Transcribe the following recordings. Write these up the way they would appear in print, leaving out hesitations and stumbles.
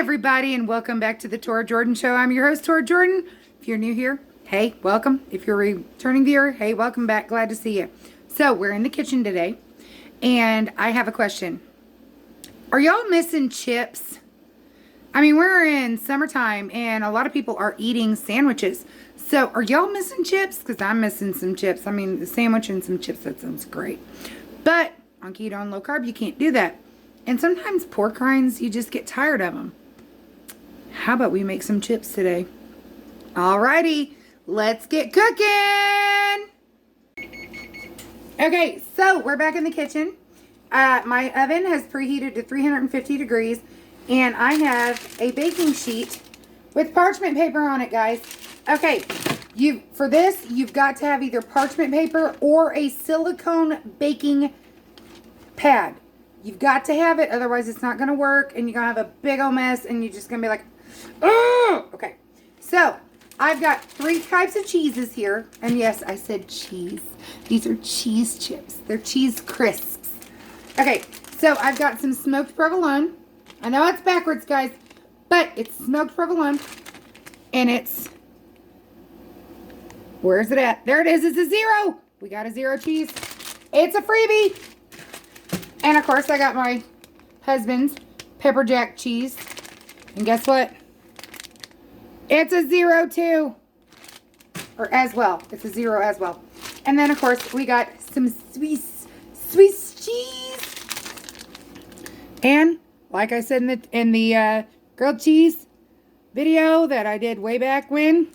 everybody, and welcome back to the Tora Jordan Show. I'm your host, Tora Jordan. If you're new here, hey, welcome. If you're a returning viewer, hey, welcome back. Glad to see you. So, we're in the kitchen today, and I have a question. Are y'all missing chips? I mean, we're in summertime, and a lot of people are eating sandwiches. So, are y'all missing chips? Because I'm missing some chips. I mean, the sandwich and some chips, that sounds great. But on keto and low carb, you can't do that. And sometimes pork rinds, you just get tired of them. How about we make some chips today? Alrighty, let's get cooking. Okay, so we're back in the kitchen. My oven has preheated to 350 degrees. And I have a baking sheet with parchment paper on it, guys. Okay, for this, you've got to have either parchment paper or a silicone baking pad. You've got to have it, otherwise it's not going to work, and you're going to have a big old mess, and you're just going to be like, oh! Okay, so I've got 3 types of cheeses here, and yes, I said cheese. These are cheese chips. They're cheese crisps. Okay, so I've got some smoked provolone. I know it's backwards, guys, but it's smoked provolone, and it's, where's it at? There it is. It's a 0. We got a 0 cheese. It's a freebie. And, of course, I got my husband's pepper jack cheese. And guess what? It's a 0, too. Or as well. It's a 0 as well. And then, of course, we got some Swiss cheese. And, like I said in the grilled cheese video that I did way back when,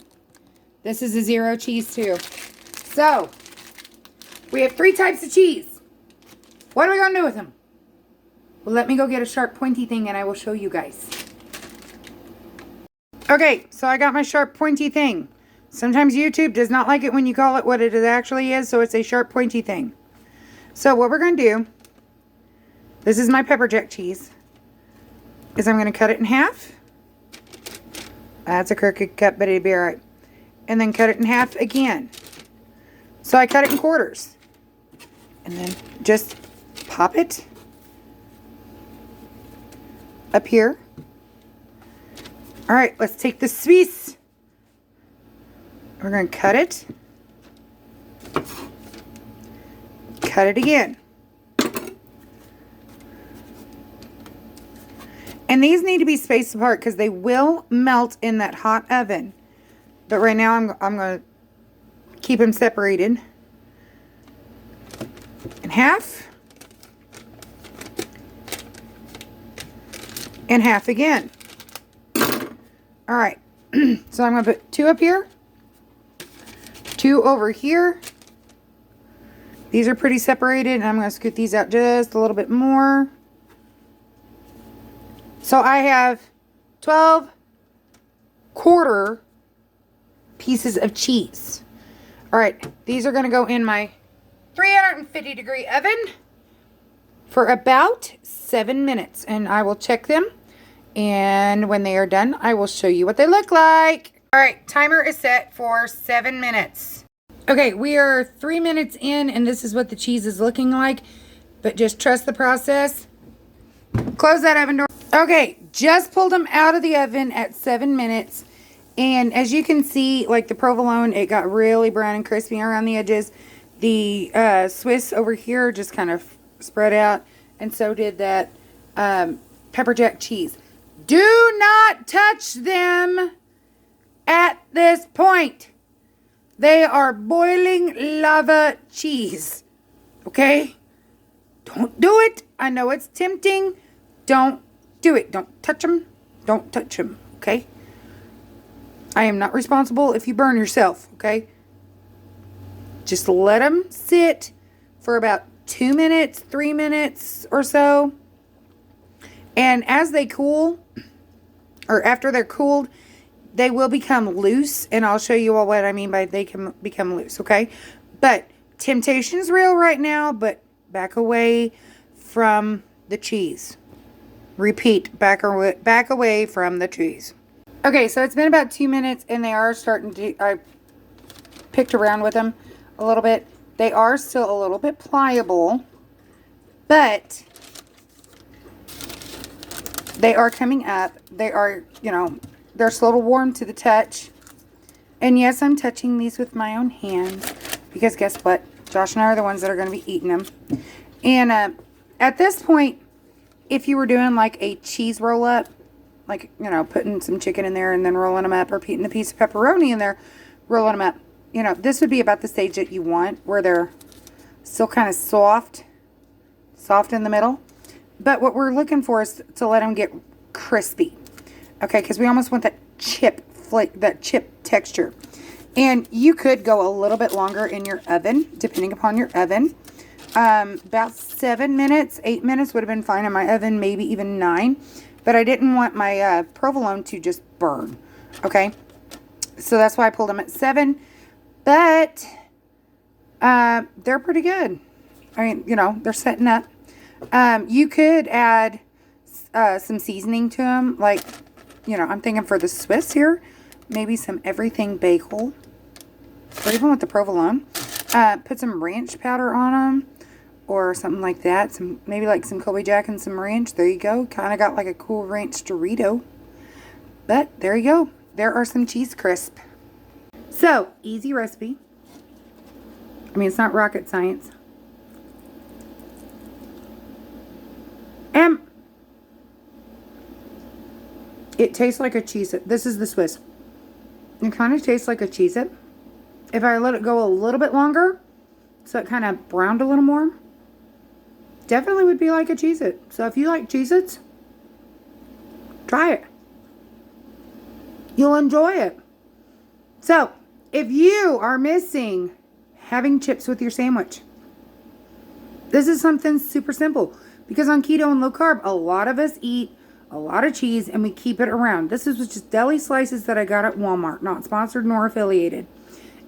this is a 0 cheese, too. So, we have 3 types of cheese. What are we going to do with them? Well, let me go get a sharp pointy thing and I will show you guys. Okay, so I got my sharp pointy thing. Sometimes YouTube does not like it when you call it what it actually is, so it's a sharp pointy thing. So what we're going to do, this is my pepper jack cheese, is I'm going to cut it in half. That's a crooked cut, but it'll be alright. And then cut it in half again. So I cut it in quarters. And then just pop it up here. Alright, let's take the Swiss. We're going to cut it. Cut it again. And these need to be spaced apart because they will melt in that hot oven. But right now I'm going to keep them separated. In half. And half again. Alright. So I'm going to put 2 up here. 2 over here. These are pretty separated. And I'm going to scoot these out just a little bit more. So I have 12 quarter pieces of cheese. Alright. These are going to go in my 350 degree oven for about 7 minutes, and I will check them, and when they are done I will show you what they look like. Alright, timer is set for 7 minutes. Okay, we are 3 minutes in, and this is what the cheese is looking like, but just trust the process. Close that oven door. Okay, just pulled them out of the oven at 7 minutes, and as you can see, like the provolone, it got really brown and crispy around the edges. The Swiss over here just kind of spread out, and so did that pepper jack cheese. Do not touch them at this point. They are boiling lava cheese. Okay? Don't do it. I know it's tempting. Don't do it. Don't touch them. Don't touch them. Okay? I am not responsible if you burn yourself. Okay? Just let them sit for about 2 minutes, 3 minutes or so. And as they cool, or after they're cooled, they will become loose. And I'll show you all what I mean by they can become loose, okay? But temptation's real right now, but back away from the cheese. Repeat, back away from the cheese. Okay, so it's been about 2 minutes, and they are starting to, I picked around with them a little bit. They are still a little bit pliable, but They are coming up. They are, you know, they're a little warm to the touch. And yes, I'm touching these with my own hands. Because guess what? Josh and I are the ones that are going to be eating them. And at this point, if you were doing like a cheese roll up, like, you know, putting some chicken in there and then rolling them up, or putting a piece of pepperoni in there, rolling them up, you know, this would be about the stage that you want, where they're still kind of soft in the middle. But what we're looking for is to let them get crispy. Okay, because we almost want that chip texture. And you could go a little bit longer in your oven, depending upon your oven. About 7 minutes, 8 minutes would have been fine in my oven, maybe even 9. But I didn't want my provolone to just burn. Okay, so that's why I pulled them at 7. But they're pretty good. I mean, you know, they're setting up. You could add some seasoning to them, like, you know, I'm thinking for the Swiss here, maybe some everything bagel, or even with the provolone. Put some ranch powder on them, or something like that. Maybe like some Colby Jack and some ranch. There you go. Kind of got like a cool ranch Dorito. But there you go. There are some cheese crisp. So, easy recipe. I mean, it's not rocket science. And it tastes like a Cheez-It. This is the Swiss. It kind of tastes like a Cheez-It. If I let it go a little bit longer, so it kind of browned a little more, definitely would be like a Cheez-It. So if you like Cheez-Its, try it. You'll enjoy it. So, if you are missing having chips with your sandwich, this is something super simple. Because on keto and low carb, a lot of us eat a lot of cheese and we keep it around. This is just deli slices that I got at Walmart, not sponsored nor affiliated.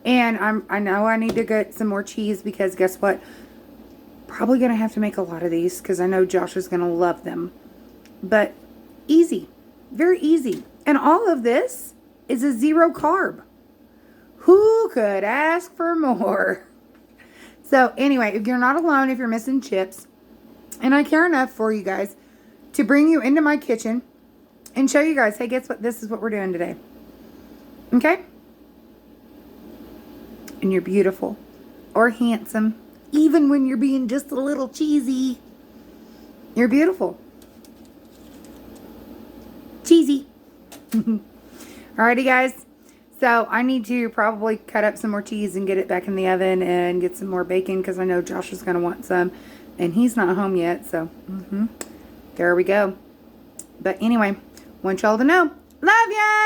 And I know I need to get some more cheese, because guess what? Probably going to have to make a lot of these, because I know Josh is going to love them. But easy. Very easy. And all of this is a 0 carb. Who could ask for more? So anyway, if you're not alone, if you're missing chips, and I care enough for you guys to bring you into my kitchen and show you guys, hey, guess what? This is what we're doing today. Okay? And you're beautiful or handsome, even when you're being just a little cheesy. You're beautiful. Cheesy. Alrighty, guys. So I need to probably cut up some more cheese and get it back in the oven and get some more bacon, because I know Josh is going to want some. And he's not home yet, so there we go. But anyway, want y'all to know, love ya!